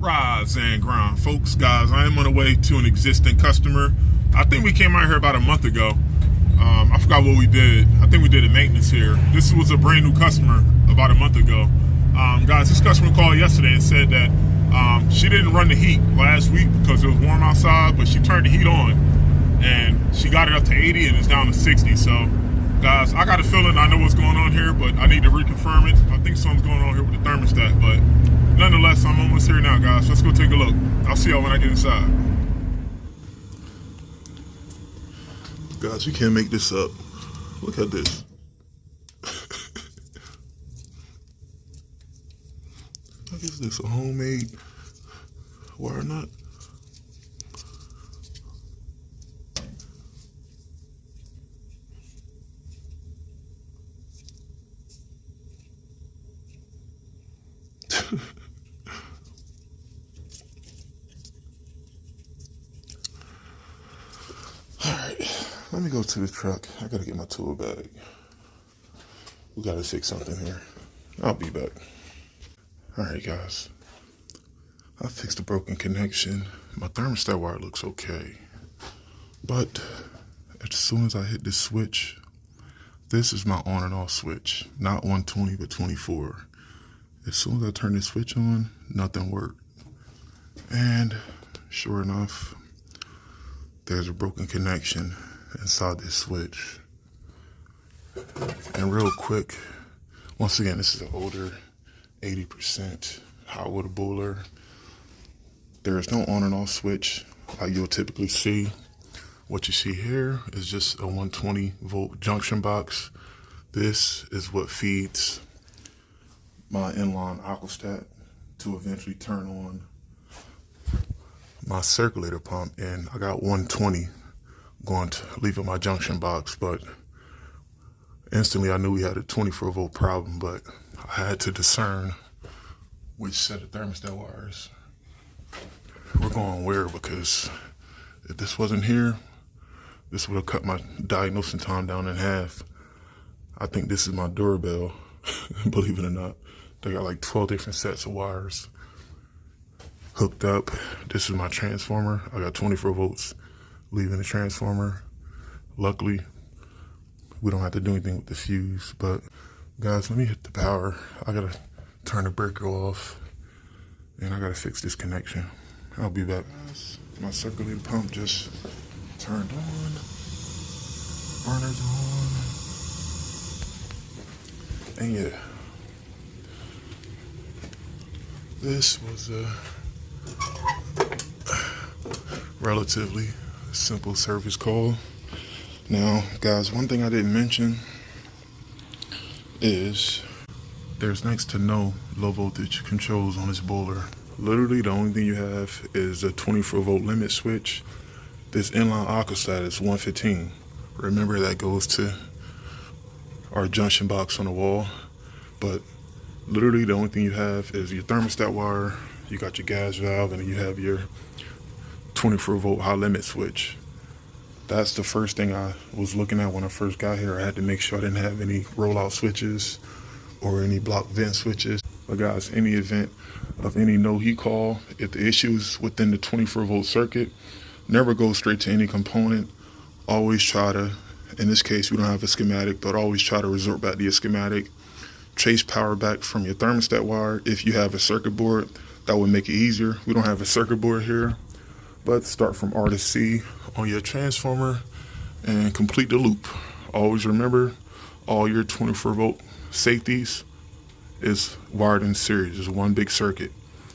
Rise and grind, folks. Guys, I am on the way to an existing customer. I think we came out here about a month ago. I forgot what we did. I think we did a maintenance here. This was a brand new customer about a month ago. Guys, this customer called yesterday and said that she didn't run the heat last week because it was warm outside, but she turned the heat on and she got it up to 80 and it's down to 60. So, guys, I got a feeling I know what's going on here, but I need to reconfirm it. I think something's going on here with the thermostat, but nonetheless, I'm almost here now, guys. Let's go take a look. I'll see y'all when I get inside. Guys, you can't make this up. Look at this. What is this, a homemade wire nut? Alright, let me go to the truck. I gotta get my tool bag. We gotta fix something here. I'll be back. Alright guys, I fixed the broken connection. My thermostat wire looks okay. But as soon as I hit this switch, this is my on and off switch. Not 120, but 24. As soon as I turn this switch on, nothing worked. And sure enough, there's a broken connection inside this switch. And real quick, once again, this is an older 80% hot water boiler. There is no on and off switch like you'll typically see. What you see here is just a 120 volt junction box. This is what feeds my inline aquastat to eventually turn on my circulator pump, and I got 120 going to leaving my junction box, but instantly I knew we had a 24 volt problem, but I had to discern which set of thermostat wires we're going where, because if this wasn't here, this would have cut my diagnosing time down in half. I think this is my doorbell, believe it or not. They got like 12 different sets of wires hooked up. This is my transformer. I got 24 volts leaving the transformer. Luckily, we don't have to do anything with the fuse, but guys, let me hit the power. I gotta turn the breaker off and I gotta fix this connection. I'll be back. My circulator pump just turned on. Burners on. And yeah, this was a relatively simple service call. Now, guys, one thing I didn't mention is there's next to no low voltage controls on this boiler. Literally, the only thing you have is a 24 volt limit switch. This inline aquastat is 115. Remember, that goes to our junction box on the wall. But literally, the only thing you have is your thermostat wire, you got your gas valve, and then you have your 24 volt high limit switch. That's the first thing I was looking at when I first got here. I had to make sure I didn't have any rollout switches or any block vent switches. But guys, any event of any no heat call, if the issue is within the 24 volt circuit, never go straight to any component. Always try to, in this case, we don't have a schematic, but always try to resort back to your schematic. Trace power back from your thermostat wire. If you have a circuit board, that would make it easier. We don't have a circuit board here, but start from R to C on your transformer and complete the loop. Always remember, all your 24 volt safeties is wired in series. It's one big circuit.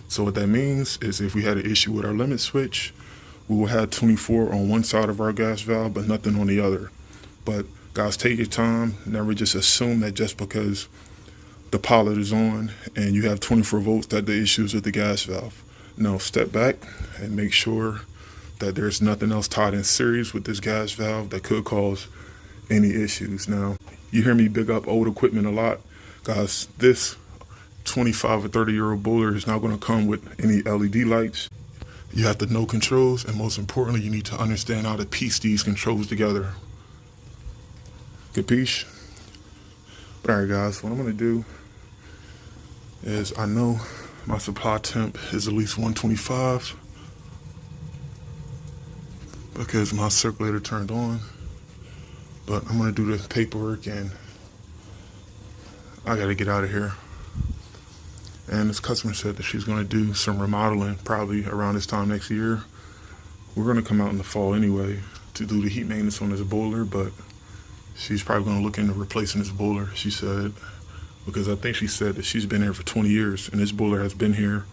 So what that means is if we had an issue with our limit switch, we will have 24 on one side of our gas valve, but nothing on the other. But guys, take your time. Never just assume that just because the pilot is on and you have 24 volts that the issues with the gas valve. No, step back and make sure that there's nothing else tied in series with this gas valve that could cause any issues. Now, you hear me big up old equipment a lot. Guys, this 25 or 30-year-old boiler is not going to come with any LED lights. You have to know controls, and most importantly, you need to understand how to piece these controls together. Capiche? But all right, guys, what I'm going to do is, I know my supply temp is at least 125 because my circulator turned on. But I'm gonna do the paperwork and I gotta get out of here. And this customer said that she's gonna do some remodeling probably around this time next year. We're gonna come out in the fall anyway to do the heat maintenance on this boiler, but she's probably gonna look into replacing this boiler, she said, because I think she said that she's been here for 20 years and this boiler has been here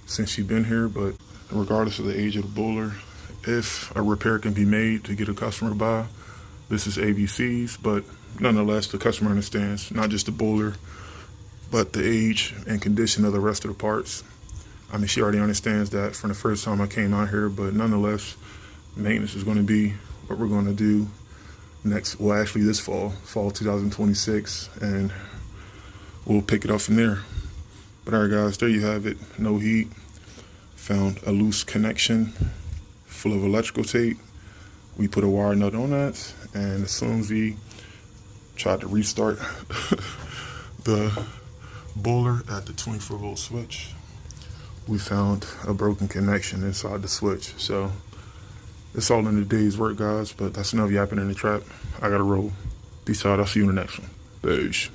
since she's been here. But regardless of the age of the boiler, if a repair can be made to get a customer by, this is ABC's, but nonetheless, the customer understands not just the boiler, but the age and condition of the rest of the parts. I mean, she already understands that from the first time I came out here, but nonetheless, maintenance is going to be what we're going to do next, well, actually this fall 2026, and we'll pick it up from there. But all right, guys, there you have it. No heat. Found a loose connection full of electrical tape. We put a wire nut on that, and as soon as we tried to restart the boiler at the 24-volt switch, we found a broken connection inside the switch. So it's all in the day's work, guys, but that's enough yapping in the trap. I gotta roll. Peace out. I'll see you in the next one. Peace.